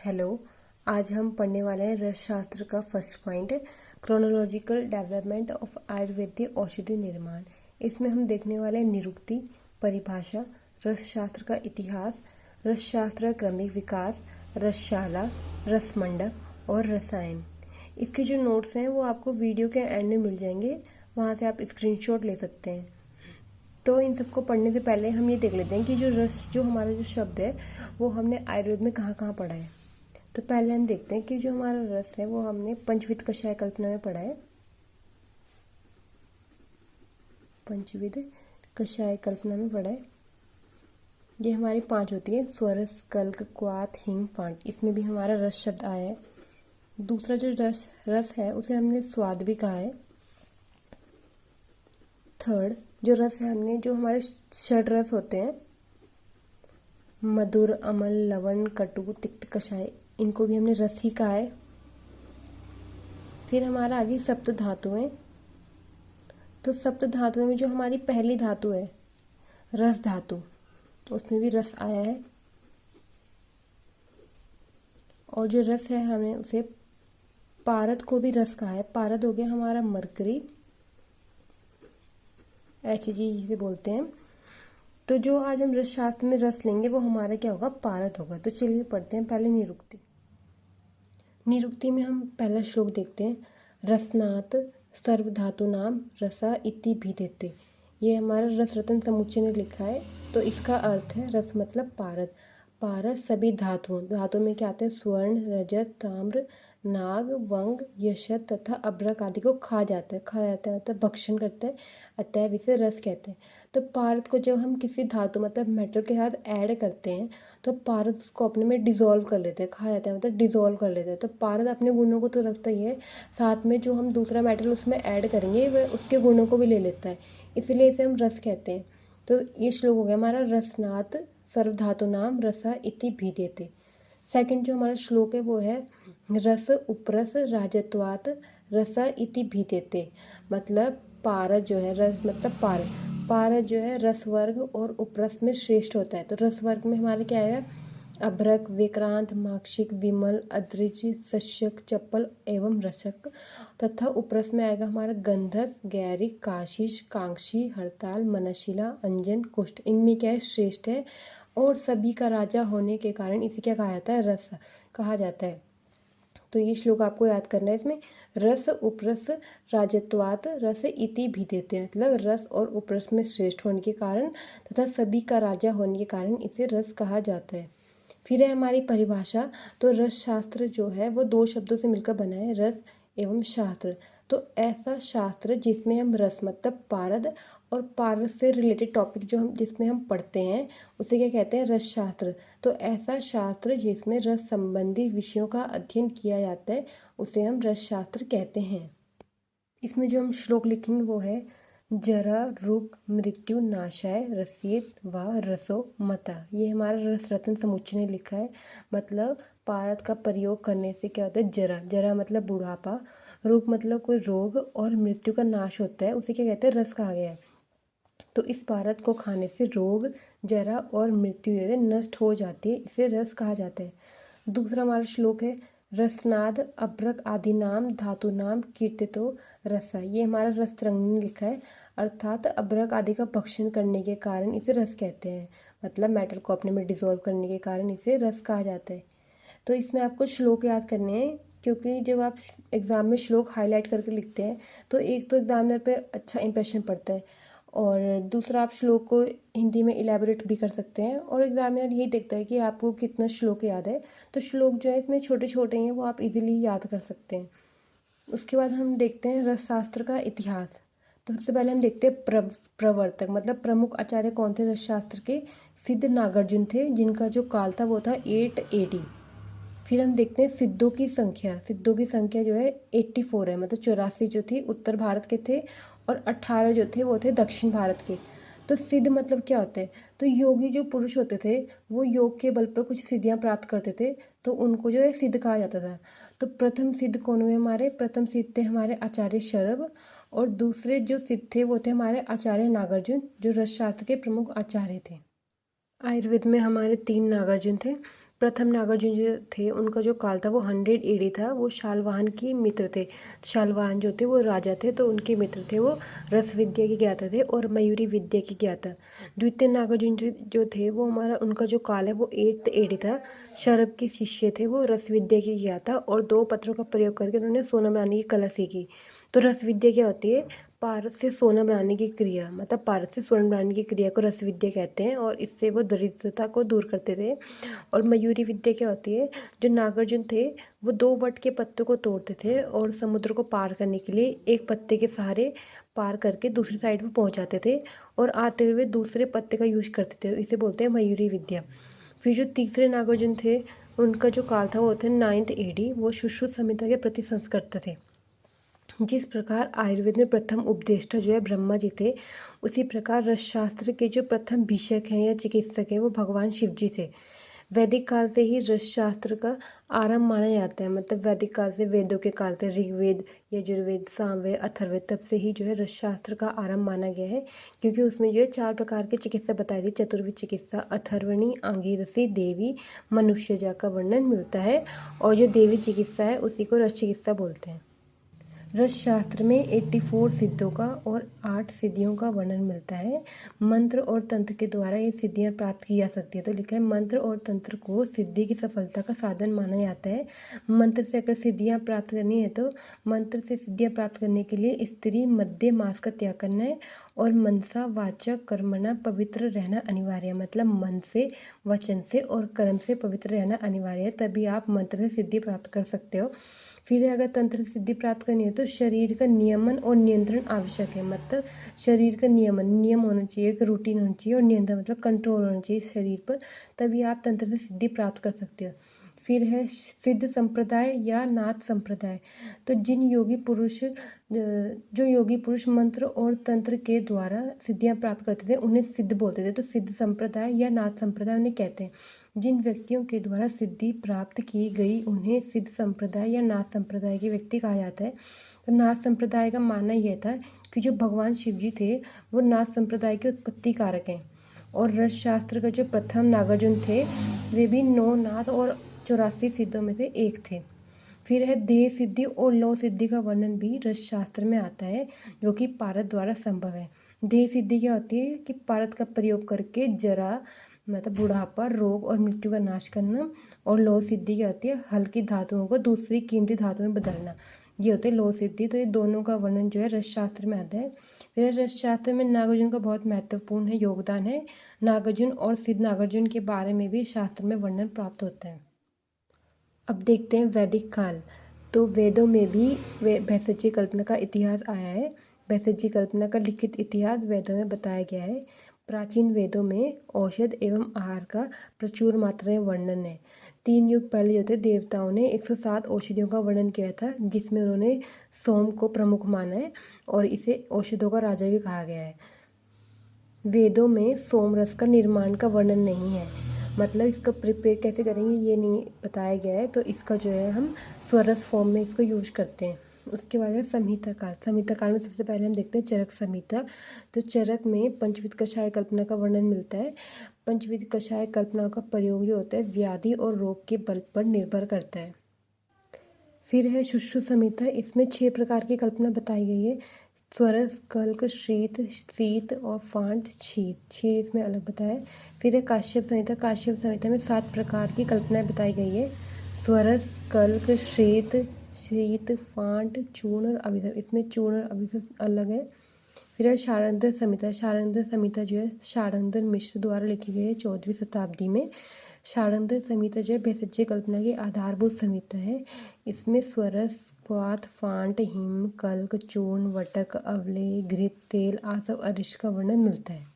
Hello. आज हम पढ़ने वाले हैं रस शास्त्र का first point, chronological development of आयुर्वेदीय औषधि निर्माण। इसमें हम देखने वाले हैं निरुक्ति, परिभाषा, रस शास्त्र का इतिहास, रस शास्त्र का क्रमिक विकास, रसशाला, रसमंडप और रसायन। इसके जो नोट्स हैं वो आपको वीडियो के एंड में मिल जाएंगे, वहाँ से आप स्क्रीनशॉट ले सकते हैं। तो इन सबको पढ़ने से पहले हम ये देख लेते हैं कि जो हमारा जो शब्द है वो हमने आयुर्वेद में कहाँ कहाँ पढ़ा है। तो पहले हम देखते हैं कि जो हमारा रस है वो हमने पंचविध कषाय कल्पना में पढ़ा है। पंचविध कषाय कल्पना में पढ़ा है। ये हमारी 5 होती है, स्वरस, कल्क, क्वाथ, हिंग, फांट। इसमें भी हमारा रस शब्द आया है। दूसरा जो रस है उसे हमने स्वाद भी कहा है। थर्ड जो रस है हमने जो हमारे षड रस होते हैं, मधुर, अम्ल, लवण, कटु, तिक्त, कषाय, इनको भी हमने रस ही कहा है। फिर हमारा आगे सप्त धातुएं। तो सप्त धातुएं में जो हमारी पहली धातु है रस धातु, उसमें भी रस आया है। और जो रस है हमने उसे पारद को भी रस कहा है। पारद हो गया हमारा मरकरी, Hg जिसे बोलते हैं। तो जो आज हम रस शास्त्र में रस लेंगे वो हमारा क्या होगा, पारद होगा। तो चलिए पढ़ते हैं पहले निरुक्ति। निरुक्ति में हम पहला श्लोक देखते हैं। रसनात् सर्वधातु नाम रसा इति भिदेते। ये हमारा रस रत्न समुच्चय ने लिखा है। तो इसका अर्थ है रस मतलब पारद। पारद सभी धातुओं में क्या आते हैं, स्वर्ण, रजत, ताम्र, नाग, वंग, यशत तथा अभ्रक आदि को खा जाता है मतलब भक्षण करता है, अतएव इसे रस कहते हैं। तो पारद को जब हम किसी धातु मतलब मेटल के साथ ऐड करते हैं तो पारद उसको अपने में डिज़ोल्व कर लेते हैं, खा जाता है मतलब डिज़ोल्व कर लेते हैं। तो पारद अपने गुणों को तो रखता ही है, साथ में जो हम दूसरा मेटल उसमें ऐड करेंगे वह उसके गुणों को भी ले लेता है, इसलिए इसे हम रस कहते हैं। तो ये श्लोक हो गया हमारा रसनात् सर्वधातु नाम रसा इति भिदेते। सेकंड जो हमारा श्लोक है वो है रस उपरस राजत्वात् रसा इति भिदेते। मतलब पारद जो है रस मतलब पारद जो है रस वर्ग और उपरस में श्रेष्ठ होता है। तो रस वर्ग में हमारा क्या आएगा, अभ्रक, विक्रांत, माक्षिक, विमल, अद्रिज, शस्यक, चप्पल एवं रसक। तथा उपरस में आएगा हमारा गंधक, गैरिक, काशीश, कांक्षी, हड़ताल, मनशिला, अंजन, कुष्ठ। इनमें क्या है, श्रेष्ठ है और सभी का राजा होने के कारण इसे क्या कहा जाता है, रस कहा जाता है। तो ये श्लोक आपको याद करना है। इसमें रस उपरस राजत्वात् रस इति भी देते हैं, मतलब रस और उपरस में श्रेष्ठ होने के कारण तथा सभी का राजा होने के कारण इसे रस कहा जाता है। फिर है हमारी परिभाषा। तो रस शास्त्र जो है वो 2 शब्दों से मिलकर बना है, रस एवं शास्त्र। तो ऐसा शास्त्र जिसमें हम रस मतलब पारद और पारद से रिलेटेड टॉपिक जो हम जिसमें हम पढ़ते हैं उसे क्या कहते हैं, रस शास्त्र। तो ऐसा शास्त्र जिसमें रस संबंधी विषयों का अध्ययन किया जाता है उसे हम रस शास्त्र कहते हैं। इसमें जो हम श्लोक लिखेंगे वो है जरा रोग मृत्यु नाशाय रसियत व रसो मता। ये हमारा रस रत्न समुच्चय ने लिखा है। मतलब पारद का प्रयोग करने से क्या होता है, जरा मतलब बुढ़ापा, रोग मतलब कोई रोग और मृत्यु का नाश होता है, उसे क्या कहते हैं, रस कहा गया है। तो इस पारद को खाने से रोग, जरा और मृत्यु जो है नष्ट हो जाती है, इसे रस कहा जाता है। दूसरा हमारा श्लोक है रसनाद अभ्रक आदि नाम धातु नाम कीर्तितो रसा। ये हमारा रस तरंगिणी लिखा है, अर्थात अभ्रक आदि का भक्षण करने के कारण इसे रस कहते हैं, मतलब मेटल को अपने में डिसॉल्व करने के कारण इसे रस कहा जाता है। तो इसमें आपको श्लोक याद करने हैं, क्योंकि जब आप एग्ज़ाम में श्लोक हाईलाइट करके लिखते हैं तो एक तो एग्जामिनर पे अच्छा इंप्रेशन पड़ता है और दूसरा आप श्लोक को हिंदी में इलेबोरेट भी कर सकते हैं और एग्जामिनर यही देखता है कि आपको कितना श्लोक याद है। तो श्लोक जो है इसमें छोटे छोटे हैं वो आप इजीली याद कर सकते हैं। उसके बाद हम देखते हैं रस शास्त्र का इतिहास। तो सबसे पहले हम देखते हैं प्रवर्तक मतलब प्रमुख आचार्य कौन थे रस शास्त्र के। सिद्ध नागार्जुन थे जिनका जो काल था वो था 880। फिर हम देखते हैं सिद्धों की संख्या जो है 84 है, मतलब 84 जो थी उत्तर भारत के थे और 18 जो थे वो थे दक्षिण भारत के। तो सिद्ध मतलब क्या होता है, तो योगी जो पुरुष होते थे वो योग के बल पर कुछ सिद्धियां प्राप्त करते थे तो उनको जो है सिद्ध कहा जाता था। तो प्रथम सिद्ध कौन हुए हमारे, प्रथम सिद्ध थे हमारे आचार्य शरभ और दूसरे जो सिद्ध थे वो थे हमारे आचार्य नागार्जुन जो रस शास्त्र के प्रमुख आचार्य थे। आयुर्वेद में हमारे 3 नागार्जुन थे, प्रथम नागार्जुन जो थे उनका जो काल था वो 100 एडी था। वो शालवाहन के मित्र थे। शालवाहन जो थे वो राजा थे, तो उनके मित्र थे। वो रस विद्या के ज्ञाता थे और मयूरी विद्या के ज्ञाता। द्वितीय नागार्जुन जो थे वो उनका जो काल है वो 8th एडी था। शरभ के शिष्य थे। वो रस विद्या के ज्ञाता और 2 पत्रों का प्रयोग करके उन्होंने सोना बनाने की कला सीखी। तो रस विद्या क्या होती है? पारस से सोना बनाने की क्रिया, मतलब पारस से स्वर्ण बनाने की क्रिया को रस विद्या कहते हैं, और इससे वो दरिद्रता को दूर करते थे। और मयूरी विद्या क्या होती है? जो नागार्जुन थे वो 2 वट के पत्तों को तोड़ते थे और समुद्र को पार करने के लिए एक पत्ते के सहारे पार करके दूसरी साइड में पहुंच जाते थे, और आते हुए दूसरे पत्ते का यूज करते थे। इसे बोलते हैं मयूरी विद्या। फिर जो तीसरे नागार्जुन थे उनका जो काल था वो थे 9th एडी। वो सुश्रुत संहिता के प्रति संस्कृत थे। जिस प्रकार आयुर्वेद में प्रथम उपदेष्टा जो है ब्रह्मा जी थे, उसी प्रकार रसशास्त्र के जो प्रथम भीषक हैं या चिकित्सक हैं वो भगवान शिव जी थे। वैदिक काल से ही रसशास्त्र का आरंभ माना जाता है। मतलब वैदिक काल से, वेदों के काल से, ऋग्वेद, यजुर्वेद, सामवेद, अथर्ववेद, तब से ही जो है रसशास्त्र का आरंभ माना गया है, क्योंकि उसमें जो है 4 प्रकार की चिकित्सा बताई थी। चतुर्विध चिकित्सा, अथर्वणी, आंगीरसी, देवी, मनुष्यजा का वर्णन मिलता है, और जो देवी चिकित्सा है उसी को रस चिकित्सा बोलते हैं। रस शास्त्र में 84 सिद्धों का और 8 सिद्धियों का वर्णन मिलता है। मंत्र और तंत्र के द्वारा ये सिद्धियाँ प्राप्त की जा सकती है। तो लिखा है मंत्र और तंत्र को सिद्धि की सफलता का साधन माना जाता है। मंत्र से अगर सिद्धियाँ प्राप्त करनी है तो मंत्र से सिद्धियाँ प्राप्त करने के लिए स्त्री मध्य मास का त्याग करना है, और मनसा वाचा कर्मणा पवित्र रहना अनिवार्य है। मतलब मन से, वचन से और कर्म से पवित्र रहना अनिवार्य है, तभी आप मंत्र से सिद्धि प्राप्त कर सकते हो। फिर अगर तंत्र से सिद्धि प्राप्त करनी है तो शरीर का नियमन और नियंत्रण आवश्यक है। मतलब शरीर का नियम होना चाहिए, एक रूटीन होना चाहिए, और नियंत्रण मतलब कंट्रोल होना चाहिए शरीर पर, तभी आप तंत्र से सिद्धि प्राप्त कर सकते हो। फिर है सिद्ध संप्रदाय या नाथ संप्रदाय। तो जो योगी पुरुष मंत्र और तंत्र के द्वारा सिद्धियां प्राप्त करते थे उन्हें सिद्ध बोलते थे। तो सिद्ध संप्रदाय या नाथ संप्रदाय उन्हें कहते हैं। जिन व्यक्तियों के द्वारा सिद्धि प्राप्त की गई उन्हें सिद्ध संप्रदाय या नाथ संप्रदाय के व्यक्ति कहा जाता है। तो नाथ संप्रदाय का मानना यह था कि जो भगवान शिव जी थे वो नाथ संप्रदाय के उत्पत्ति कारक हैं, और रस शास्त्र का जो प्रथम नागार्जुन थे वे भी 9 नाथ और 84 सिद्धों में से एक थे। फिर है देह सिद्धि और लौ सिद्धि का वर्णन भी रस शास्त्र में आता है, जो कि पारद द्वारा संभव है। देह सिद्धि क्या होती है कि पारद का प्रयोग करके जरा, मतलब बुढ़ापा, रोग और मृत्यु का नाश करना। और लौ सिद्धि क्या होती है? हल्की धातुओं को दूसरी कीमती धातु में बदलना। ये होते हैं लौ सिद्धि। तो ये दोनों का वर्णन जो है रस शास्त्र में आता है। फिर रस शास्त्र में नागार्जुन का बहुत महत्वपूर्ण है योगदान है। नागार्जुन और सिद्ध नागार्जुन के बारे में भी शास्त्र में वर्णन प्राप्त होता है। अब देखते हैं वैदिक काल। तो वेदों में भी भेषज कल्पना का इतिहास आया है। भेषज कल्पना का लिखित इतिहास वेदों में बताया गया है। प्राचीन वेदों में औषध एवं आहार का प्रचुर मात्रा में वर्णन है। 3 युग पहले जो थे देवताओं ने 107 औषधियों का वर्णन किया था, जिसमें उन्होंने सोम को प्रमुख माना है, और इसे औषधों का राजा भी कहा गया है। वेदों में सोम रस का निर्माण का वर्णन नहीं है, मतलब इसका प्रिपेयर कैसे करेंगे ये नहीं बताया गया है। तो इसका जो है हम स्वरस फॉर्म में इसको यूज करते हैं। उसके बाद है संहिता काल। संहिता काल में सबसे पहले हम देखते हैं चरक संहिता। तो चरक में पंचविध कषाय कल्पना का वर्णन मिलता है। पंचविध कषाय कल्पना का प्रयोग जो होता है व्याधि और रोग के बल पर निर्भर करता है। फिर है सुश्रुत संहिता। इसमें 6 प्रकार की कल्पना बताई गई है। स्वरस, कल्क, शीत और फांट, क्षीर इसमें अलग बताया है। फिर है काश्यप संहिता। काश्यप संहिता में 7 प्रकार की कल्पनाएं बताई गई है। स्वरस, कल्क, शीत, फांट, चूर्ण और अभिधव। इसमें चूर्ण और अभिधव अलग है। फिर है शारंगधर संहिता। शारंगधर संहिता जो है शारंगधर मिश्र द्वारा लिखी गई है 14वीं शताब्दी में। शारंगधर संहिता जो है भेषज कल्पना की आधारभूत संहिता है। इसमें स्वरस, क्वाथ, फांट, हिम, कल्क, चूर्ण, वटक, अवले, घृत, तेल, आसव, अरिष्ट का वर्णन मिलता है।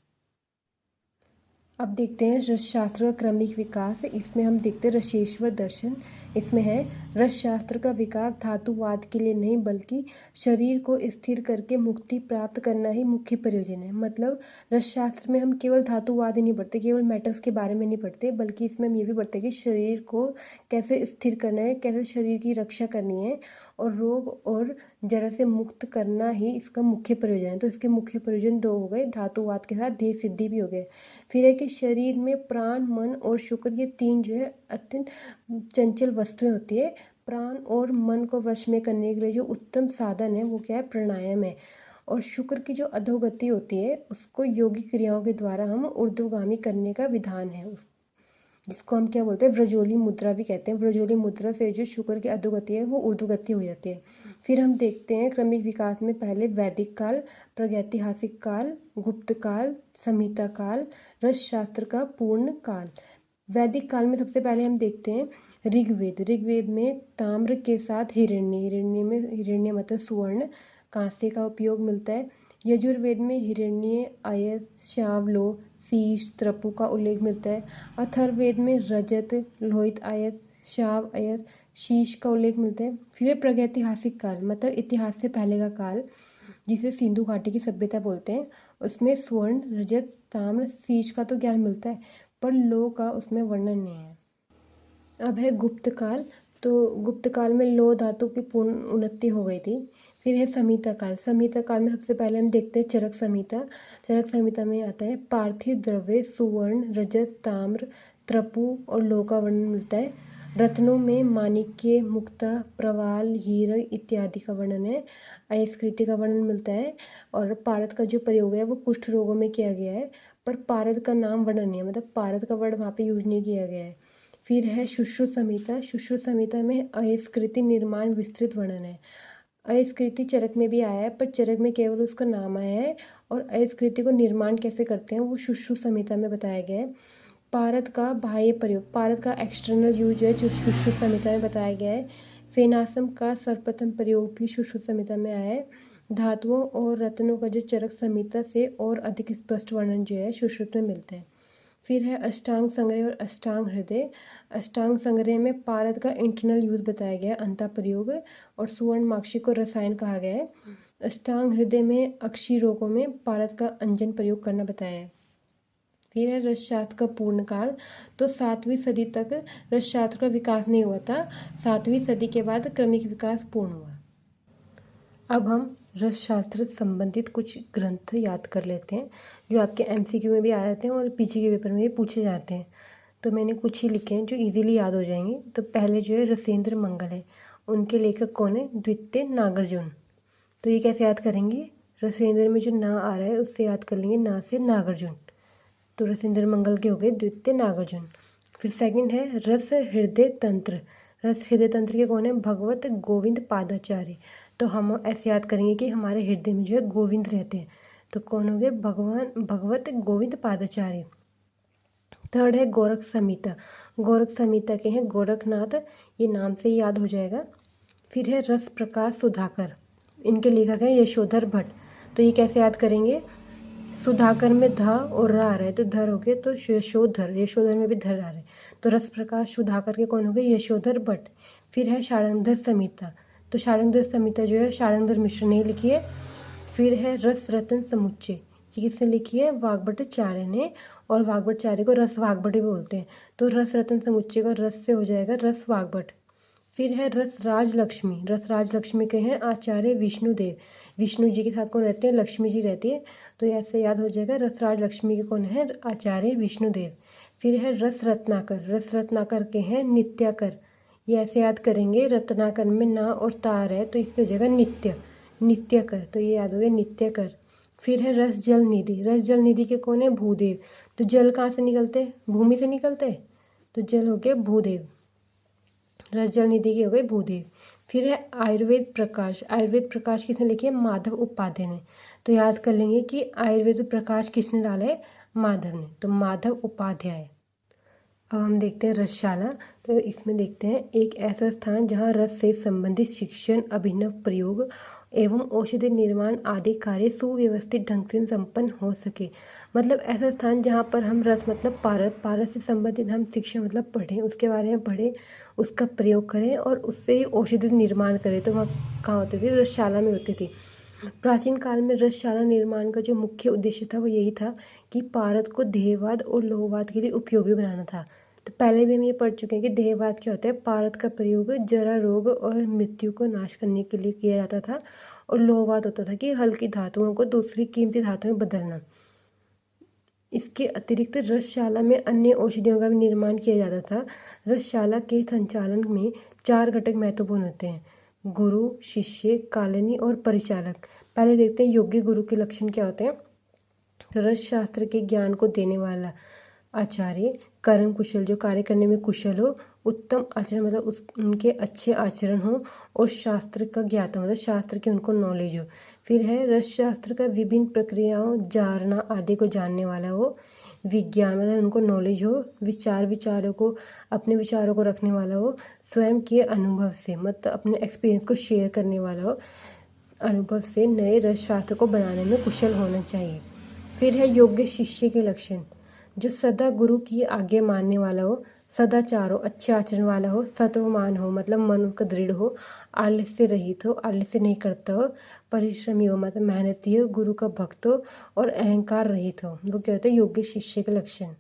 अब देखते हैं रसशास्त्र का क्रमिक विकास। इसमें हम देखते हैं रसेश्वर दर्शन। इसमें है रसशास्त्र का विकास धातुवाद के लिए नहीं बल्कि शरीर को स्थिर करके मुक्ति प्राप्त करना ही मुख्य प्रयोजन है। मतलब रसशास्त्र में हम केवल धातुवाद ही नहीं पढ़ते, केवल मेटल्स के बारे में नहीं पढ़ते, बल्कि इसमें हम ये भी पढ़ते हैं कि शरीर को कैसे स्थिर करना है, कैसे शरीर की रक्षा करनी है, और रोग और जरा से मुक्त करना ही इसका मुख्य प्रयोजन है। तो इसके मुख्य प्रयोजन 2 हो गए, धातुवाद के साथ देह सिद्धि भी हो गए। फिर है कि आपके शरीर में प्राण, मन और शुक्र, ये तीन जो है अत्यंत चंचल वस्तुएं होती है। प्राण और मन को वश में करने के लिए जो उत्तम साधन है वो क्या है, प्राणायाम है। और शुक्र की जो अधोगति होती है उसको योगिक क्रियाओं के द्वारा हम ऊर्ध्वगामी करने का विधान है, जिसको हम क्या बोलते हैं, व्रजोली मुद्रा भी कहते हैं। व्रजोली मुद्रा से जो शुक्र की अधोगति है वो ऊर्ध्वगति हो जाती है। फिर हम देखते हैं क्रमिक विकास में पहले वैदिक काल, प्रागैतिहासिक काल, गुप्त काल, संहिता काल, रस शास्त्र का पूर्ण काल। वैदिक काल में सबसे पहले हम देखते हैं ऋग्वेद। ऋग्वेद में ताम्र के साथ हिरण्य, हिरण्य में हिरण्य मतलब सुवर्ण, कांसे का उपयोग मिलता है। यजुर्वेद में हिरण्य, अयस, श्यावलो, शीश, त्रपु का उल्लेख मिलता है। अथर्ववेद में रजत, लोहित, अयस, श्याव, अयस, शीश का उल्लेख मिलता है। फिर प्रागैतिहासिक काल मतलब इतिहास से पहले का काल, जिसे सिंधु घाटी की सभ्यता बोलते हैं। उसमें स्वर्ण, रजत, ताम्र, शीश का तो ज्ञान मिलता है, पर लौह का उसमें वर्णन नहीं है। अब है गुप्त काल। तो गुप्त काल में लौह धातु की पूर्ण उन्नति हो गई थी। फिर है संहिता काल। संहिता काल में सबसे पहले हम देखते हैं चरक संहिता। चरक संहिता में आता है पार्थिव द्रव्य, सुवर्ण, रजत, ताम्र, त्रपु और लौह का वर्णन मिलता है। रत्नों में माणिक्य, मुक्ता, प्रवाल, हीरा इत्यादि का वर्णन है। अयस्कृति का वर्णन मिलता है। और पारद का जो प्रयोग है वो कुष्ठ रोगों में किया गया है, पर पारद का नाम वर्णन नहीं है, मतलब पारद का वर्ड वहाँ पे यूज नहीं किया गया है। फिर है सुश्रुत संहिता। सुश्रुत संहिता में अयस्कृति निर्माण विस्तृत वर्णन है। अयस्कृति चरक में भी आया है, पर चरक में केवल उसका नाम आया है, और अयस्कृति को निर्माण कैसे करते हैं वो सुश्रुत संहिता में बताया गया है। पारद का बाह्य प्रयोग, पारद का एक्सटर्नल यूज है जो सुश्रुत संहिता में बताया गया है। फेनासम का सर्वप्रथम प्रयोग भी सुश्रुत संहिता में आया है। धातुओं और रत्नों का जो चरक संहिता से और अधिक स्पष्ट वर्णन जो है सुश्रुत में मिलते हैं। फिर है अष्टांग संग्रह और अष्टांग हृदय। अष्टांग संग्रह में पारद का इंटरनल यूज बताया गया है, अंता प्रयोग, और सुवर्ण माक्षी को रसायन कहा गया है। अष्टांग हृदय में अक्षी रोगों में पारद का अंजन प्रयोग करना बताया है। फिर है रसशास्त्र का पूर्ण काल। तो 7वीं सदी तक रसशास्त्र का विकास नहीं हुआ था। 7वीं सदी के बाद क्रमिक विकास पूर्ण हुआ। अब हम रस शास्त्र संबंधित कुछ ग्रंथ याद कर लेते हैं जो आपके एमसीक्यू में भी आ जाते हैं और पीजी के पेपर में भी पूछे जाते हैं। तो मैंने कुछ ही लिखे हैं जो इजीली याद हो जाएंगे। तो पहले जो है रसेंद्र मंगल है, उनके लेखक कौन है, द्वितीय नागार्जुन। तो ये कैसे याद करेंगे, रसेंद्र में जो ना आ रहा है उससे याद कर लेंगे, ना से नागार्जुन। तो रसेंद्र मंगल के हो गए द्वितीय नागार्जुन। फिर सेकंड है रस हृदय तंत्र। रस हृदय तंत्र के कौन है, भगवत गोविंद पादाचार्य। तो हम ऐसे याद करेंगे कि हमारे हृदय में जो है गोविंद रहते हैं, तो कौन हो गए, भगवत गोविंद पादाचार्य। थर्ड है गोरख संहिता। गोरख संहिता के हैं गोरखनाथ, ये नाम से ही याद हो जाएगा। फिर है रस प्रकाश सुधाकर, इनके लेखक हैं यशोधर भट्ट। तो ये कैसे याद करेंगे, सुधाकर में ध और र आ रहा है तो धर हो गए, तो यशोधर, यशोधर में भी धर आ रहा है, तो रस प्रकाश सुधाकर के कौन हो गए, यशोधर भट्ट। फिर है षाडंगर संहिता। तो षाडंगर संहिता जो है षाडंगर मिश्र ने लिखी है। फिर है रस रत्न समुच्चय, ये किसने लिखी है, वाग्भट्टाचार्य ने, और वाग्भट्टाचार्य को रस वाग्भट भी बोलते हैं। तो रस रत्न समुच्चय का रस से हो जाएगा रस वाग्भट। फिर है रस राजलक्ष्मी। रस राजलक्ष्मी के हैं आचार्य विष्णुदेव। विष्णु जी के साथ कौन रहते हैं, लक्ष्मी जी रहती है, तो ऐसे याद हो जाएगा रस राजलक्ष्मी के कौन है, आचार्य विष्णुदेव। फिर है रस रत्नाकर। रस रत्नाकर के हैं नित्याकर, ये ऐसे याद करेंगे, रत्नाकर में ना और तार है तो इससे हो जाएगा नित्य, नित्याकर, तो ये याद हो गया नित्याकर। फिर है रस जल निधि। रस जल निधि के कौन है, भूदेव। तो जल कहाँ से निकलते हैं, भूमि से निकलते हैं, तो जल हो गया भूदेव, रस जल निधि के हो गए भूदेव। फिर है आयुर्वेद प्रकाश। आयुर्वेद प्रकाश किसने लिखी है, माधव उपाध्याय ने। तो याद कर लेंगे कि आयुर्वेद प्रकाश किसने डाला है, माधव ने, तो माधव उपाध्याय। अब हम देखते हैं रसशाला। तो इसमें देखते हैं एक ऐसा स्थान जहाँ रस से संबंधित शिक्षण, अभिनव प्रयोग एवं औषधि निर्माण आदि कार्य सुव्यवस्थित ढंग से संपन्न हो सके। मतलब ऐसा स्थान जहाँ पर हम रस मतलब पारस से संबंधित हम शिक्षा मतलब पढ़ें, उसके बारे में पढ़ें, उसका प्रयोग करें और उससे ही औषधि निर्माण करें। तो वहाँ कहाँ होती थी, रसशाला में होती थी। प्राचीन काल में रसशाला निर्माण का जो मुख्य उद्देश्य था वो यही था कि पारद को देहवाद और लोहवाद के लिए उपयोगी बनाना था। तो पहले भी हम ये पढ़ चुके हैं कि देहवाद क्या होता है, पारद का प्रयोग जरा रोग और मृत्यु को नाश करने के लिए किया जाता था, और लोहवाद होता था कि हल्की धातुओं को दूसरी कीमती धातुओं में बदलना। इसके अतिरिक्त रसशाला में अन्य औषधियों का भी निर्माण किया जाता था। रसशाला के संचालन में 4 घटक महत्वपूर्ण होते हैं: गुरु, शिष्य, कालिनी और परिचालक। पहले देखते हैं योग्य गुरु के लक्षण क्या होते हैं। तो रसशास्त्र के ज्ञान को देने वाला आचार्य, कर्म कुशल, जो कार्य करने में कुशल हो, उत्तम आचरण मतलब उनके अच्छे आचरण हो, और शास्त्र का ज्ञाता मतलब शास्त्र की उनको नॉलेज हो। फिर है रसशास्त्र का विभिन्न प्रक्रियाओं, जारना आदि को जानने वाला हो। विज्ञान मतलब उनको नॉलेज हो। विचारों को, अपने विचारों को रखने वाला हो। स्वयं के अनुभव से मतलब अपने एक्सपीरियंस को शेयर करने वाला हो। अनुभव से नए रसशास्त्र को बनाने में कुशल होना चाहिए। फिर है योग्य शिष्य के लक्षण, जो सदा गुरु की आज्ञा मानने वाला हो, सदाचार हो, अच्छे आचरण वाला हो, सत्वमान हो मतलब मन का दृढ़ हो, आलस्य रहित हो, आलस्य नहीं करता हो, परिश्रमी हो मतलब मेहनती हो, गुरु का भक्त हो और अहंकार रहित हो। वो क्या होता है योग्य शिष्य के लक्षण।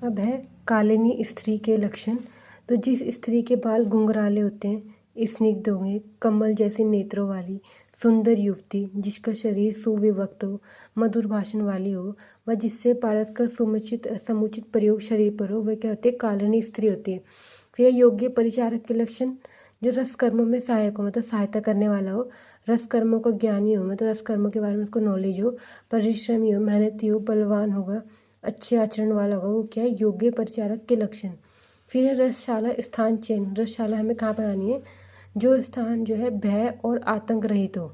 अब है कालिनी स्त्री के लक्षण। तो जिस स्त्री के बाल घुंघराले होते हैं, स्निग्ध होंगे, कमल जैसे नेत्रों वाली सुंदर युवती, जिसका शरीर सुविभक्त हो, मधुर भाषण वाली हो, व जिससे पारस का समुचित प्रयोग शरीर पर हो, वह क्या होती है कालिनी स्त्री होती है। फिर योग्य परिचारक के लक्षण, जो रस कर्मों में सहायक हो मतलब सहायता करने वाला हो, रस कर्मों का ज्ञानी हो मतलब रस कर्मों के बारे में उसको नॉलेज हो, परिश्रमी हो, मेहनती हो, बलवान होगा, अच्छे आचरण वाला होगा, वो क्या है योग्य परिचारक के लक्षण। फिर है रसशाला स्थान चयन। रसशाला हमें कहाँ बनानी है, जो स्थान जो है भय और आतंक रहित हो,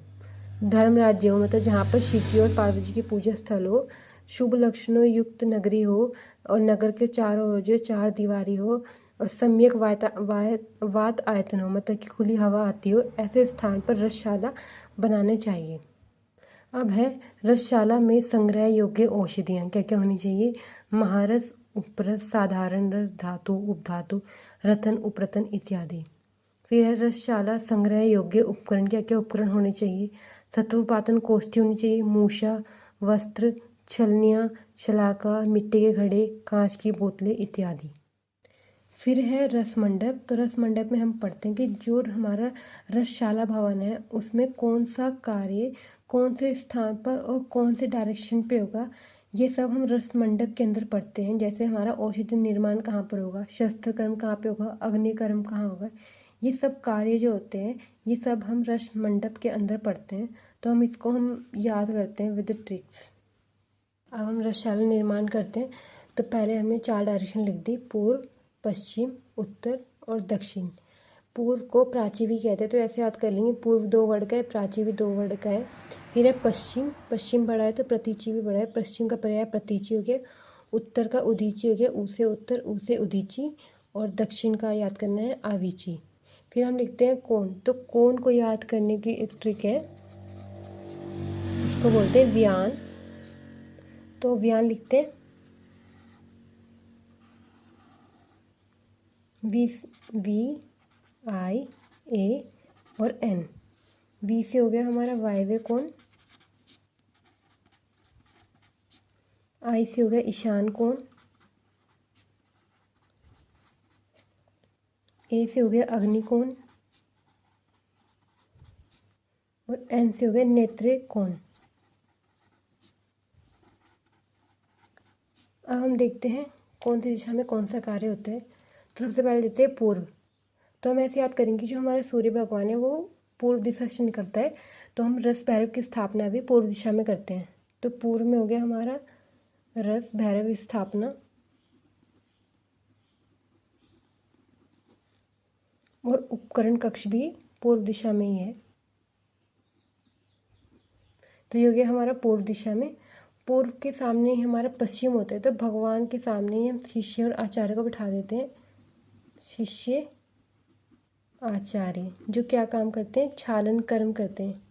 धर्म राज्य हो मतलब जहाँ पर शिव जी और पार्वती जी की पूजा स्थल हो, शुभ लक्षणों युक्त नगरी हो, और नगर के चारों ओर जो 4 दीवारी हो, और सम्यक वात आयतन हो मतलब कि खुली हवा आती हो, ऐसे स्थान पर रसशाला बनाने चाहिए। अब है रसशाला में संग्रह योग्य औषधियाँ क्या क्या होनी चाहिए। महारस, उपरस, साधारण रस, धातु, उपधातु, रतन, उपरतन इत्यादि। फिर है रसशाला संग्रह योग्य उपकरण क्या क्या उपकरण होने चाहिए। सत्वपातन कोष्ठी होनी चाहिए, मूषा, वस्त्र, छलनियाँ, शलाका, मिट्टी के घड़े, कांच की बोतलें इत्यादि। फिर है रस मंडप। तो रस मंडप में हम पढ़ते हैं कि जो हमारा रसशाला भवन है उसमें कौन सा कार्य कौन से स्थान पर और कौन से डायरेक्शन पे होगा, ये सब हम रस मंडप के अंदर पढ़ते हैं। जैसे हमारा औषधि निर्माण कहाँ पर होगा, शस्त्र कर्म कहाँ पे होगा, अग्निकर्म कहाँ होगा, ये सब कार्य जो होते हैं ये सब हम रस मंडप के अंदर पढ़ते हैं। तो इसको हम याद करते हैं विद ट्रिक्स। अब हम रसशाला निर्माण करते हैं। तो पहले हमने 4 डायरेक्शन लिख दी, पूर्व, पश्चिम, उत्तर और दक्षिण। पूर्व को प्राची भी कहते हैं, तो ऐसे याद कर लेंगे, पूर्व 2 वर्ड का है, प्राची भी 2 वर्ड का है। फिर है पश्चिम, पश्चिम बड़ा है तो प्रतीची भी बड़ा है, पश्चिम का पर्याय प्रतीची हो गया। उत्तर का उदीची हो गया, उ से उत्तर, उ से उदीची। और दक्षिण का याद करना है आवीची। फिर हम लिखते हैं कोण। तो कोण को याद करने की एक ट्रिक है, इसको बोलते हैं व्यान। तो व्यान लिखते हैं VI और N। V से हो गया हमारा वायव्य कोण, I से हो गया ईशान कोण, A से हो गया अग्नि कोण, और N से हो गया नेत्र कोण। अब हम देखते हैं कौन सी दिशा में कौन सा कार्य होता है। तो सबसे पहले देखते हैं पूर्व। तो हम ऐसे याद करेंगे जो हमारा सूर्य भगवान है वो पूर्व दिशा से निकलता है, तो हम रस भैरव की स्थापना भी पूर्व दिशा में करते हैं। तो पूर्व में हो गया हमारा रस भैरव स्थापना, और उपकरण कक्ष भी पूर्व दिशा में ही है। तो ये हो गया हमारा पूर्व दिशा में। पूर्व के सामने ही हमारा पश्चिम होता है, तो भगवान के सामने ही हम शिष्य और आचार्य को बिठा देते हैं। शिष्य आचार्य जो क्या काम करते हैं, छालन कर्म करते हैं।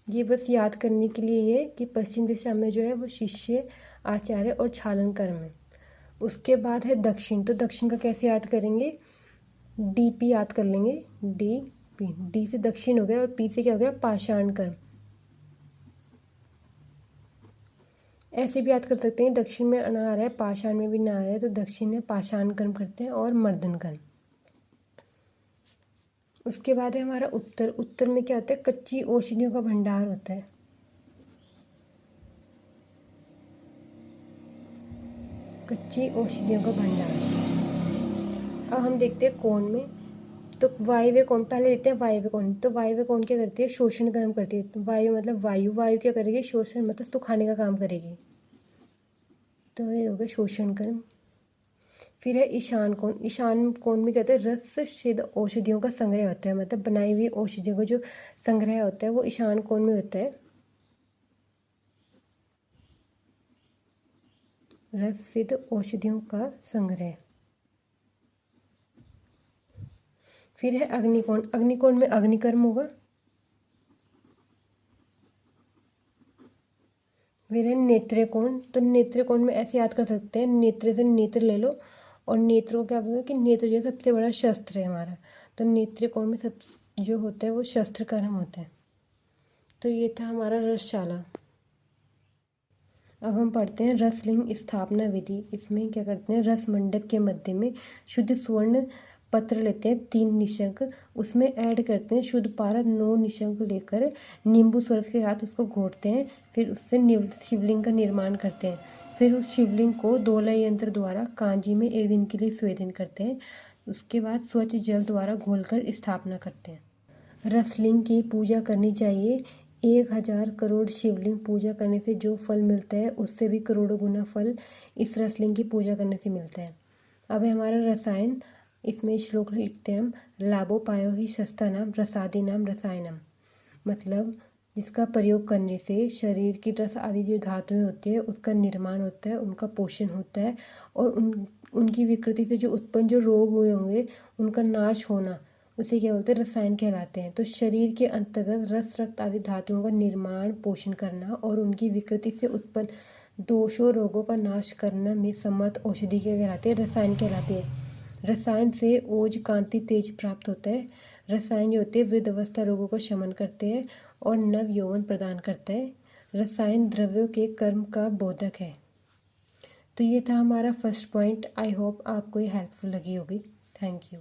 ये बस याद करने के लिए ये कि पश्चिम दिशा में जो है वो शिष्य आचार्य और छालन कर्म है। उसके बाद है दक्षिण। तो दक्षिण का कैसे याद करेंगे, DP याद कर लेंगे, DP। D से दक्षिण हो गया, और P से क्या हो गया पाषाण कर्म। ऐसे भी याद कर सकते हैं, दक्षिण में न आ रहा है पाषाण में भी ना आ रहा है, तो दक्षिण में पाषाण कर्म करते हैं और मर्दन कर्म। उसके बाद है हमारा उत्तर। उत्तर में क्या होता है, कच्ची औषधियों का भंडार होता है। कच्ची औषधियों का भंडार। अब हम देखते हैं कोण में, तो वायव्य कोण पहले देखते हैं। वायव्य कोण, तो वायव्य कोण क्या करती है, शोषण कर्म करती है। तो वायु मतलब वायु, वायु क्या करेगी, शोषण मतलब सुखाने का काम करेगी, तो ये हो गया शोषण कर्म। फिर है ईशान कोण। ईशान कोण में कहते हैं रस सिद्ध औषधियों का संग्रह होता है, मतलब बनाई हुई औषधियों का जो संग्रह होता है वो ईशान कोण में होता है। रस सिद्ध औषधियों का संग्रह। फिर है अग्निकोण। अग्निकोण में अग्निकर्म होगा। फिर है नेत्र कोण। तो नेत्र कोण में ऐसे याद कर सकते हैं, नेत्र से नेत्र ले लो, और नेत्र को क्या बोलते हैं कि नेत्र जो है सबसे बड़ा शस्त्र है हमारा। तो नेत्र कोण में सब जो होता है वो शस्त्र कर्म होता है। तो ये था हमारा रसशाला। अब हम पढ़ते हैं रसलिंग स्थापना विधि। इसमें क्या करते हैं, रस मंडप के मध्य में शुद्ध स्वर्ण पत्र लेते हैं 3 निशंक, उसमें ऐड करते हैं शुद्ध पारद 9 निशंक लेकर नींबू स्वरस के साथ उसको घोटते हैं। फिर उससे शिवलिंग का निर्माण करते हैं। फिर उस शिवलिंग को दोलय यंत्र द्वारा कांजी में 1 दिन के लिए स्वेदन करते हैं। उसके बाद स्वच्छ जल द्वारा घोलकर स्थापना करते हैं। रसलिंग की पूजा करनी चाहिए। 1000 करोड़ शिवलिंग पूजा करने से जो फल मिलता है उससे भी करोड़ों गुना फल इस रसलिंग की पूजा करने से मिलता है। अब है हमारा रसायन। इसमें श्लोक लिखते हैं हम, लाभोपायो ही शस्ता नाम रसादि नाम रसायनम। मतलब जिसका प्रयोग करने से शरीर की रस आदि जो धातुएं होती है उसका निर्माण होता है, उनका पोषण होता है, और उनकी विकृति से जो उत्पन्न जो रोग हुए होंगे उनका नाश होना, उसे क्या बोलते हैं, रसायन कहलाते हैं। तो शरीर के अंतर्गत रस रक्त आदि धातुओं का निर्माण पोषण करना और उनकी विकृति से उत्पन्न दोषों रोगों का नाश करना में समर्थ औषधि क्या कहलाते हैं, रसायन कहलाते हैं। रसायन से ओज कांति तेज प्राप्त होता है। रसायन जो होते हैं वृद्धावस्था रोगों का शमन करते हैं और नव यौवन प्रदान करता है। रसायन द्रव्यों के कर्म का बोधक है। तो ये था हमारा फर्स्ट पॉइंट। आई होप आपको ये हेल्पफुल लगी होगी। Thank you.